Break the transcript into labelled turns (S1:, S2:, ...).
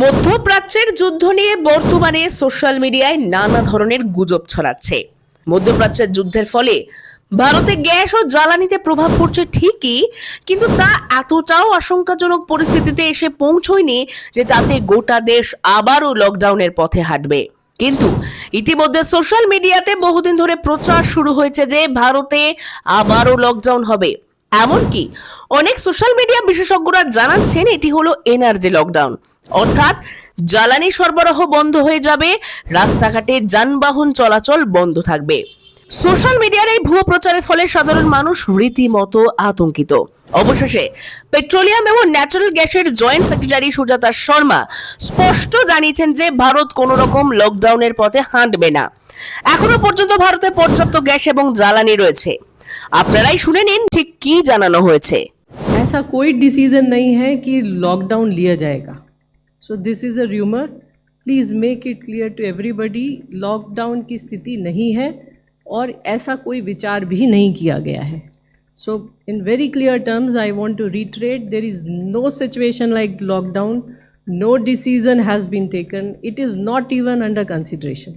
S1: মধ্যপ্রাচ্যের যুদ্ধ নিয়ে বর্তমানে সোশ্যাল মিডিয়ায় নানা ধরনের গুজব ছড়াচ্ছে। মধ্যপ্রাচ্যের যুদ্ধের ফলে ভারতে গ্যাস ও জ্বালানিতে প্রভাব পড়ছে ঠিকই, কিন্তু তা এতটাও আশঙ্কাজনক পরিস্থিতিতে এসে পৌঁছয়নি যে তাতে গোটা দেশ আবারও লকডাউনের পথে হাঁটবে। কিন্তু ইতিমধ্যে সোশ্যাল মিডিয়াতে বহুদিন ধরে প্রচার শুরু হয়েছে যে ভারতে আবারও লকডাউন হবে। এমনকি অনেক সোশ্যাল মিডিয়া বিশেষজ্ঞরা জানাচ্ছেন এটি হলো এনার্জি লকডাউন, অর্থাৎ জ্বালানি সরবরাহ বন্ধ হয়ে যাবে, রাস্তাঘাটে যানবাহন চলাচল বন্ধ থাকবে। সোশ্যাল মিডিয়ার এই ভুয়ো প্রচারের ফলে সাধারণ মানুষ রীতিমতো আতঙ্কিত। অবশেষে পেট্রোলিয়াম এবং ন্যাচারাল গ্যাসের জয়েন্ট সেক্রেটারি সুজাতা শর্মা স্পষ্ট জানিয়েছেন যে ভারত কোনো রকম লকডাউনের পথে হাঁটবে না। এখনো পর্যন্ত ভারতে পর্যাপ্ত গ্যাস এবং জ্বালানি রয়েছে। আপনারাই শুনে নিন ঠিক কি জানানো হয়েছে।
S2: ऐसा कोई डिसीजन नहीं है कि लॉकडाउन लिया जाएगा. So this is a rumour. Please make it clear to everybody, lockdown की स्थिति नहीं है और ऐसा कोई विचार भी नहीं किया गया है. So in very clear terms I want to reiterate, there is no situation like lockdown. No decision has been taken. It is not even under consideration.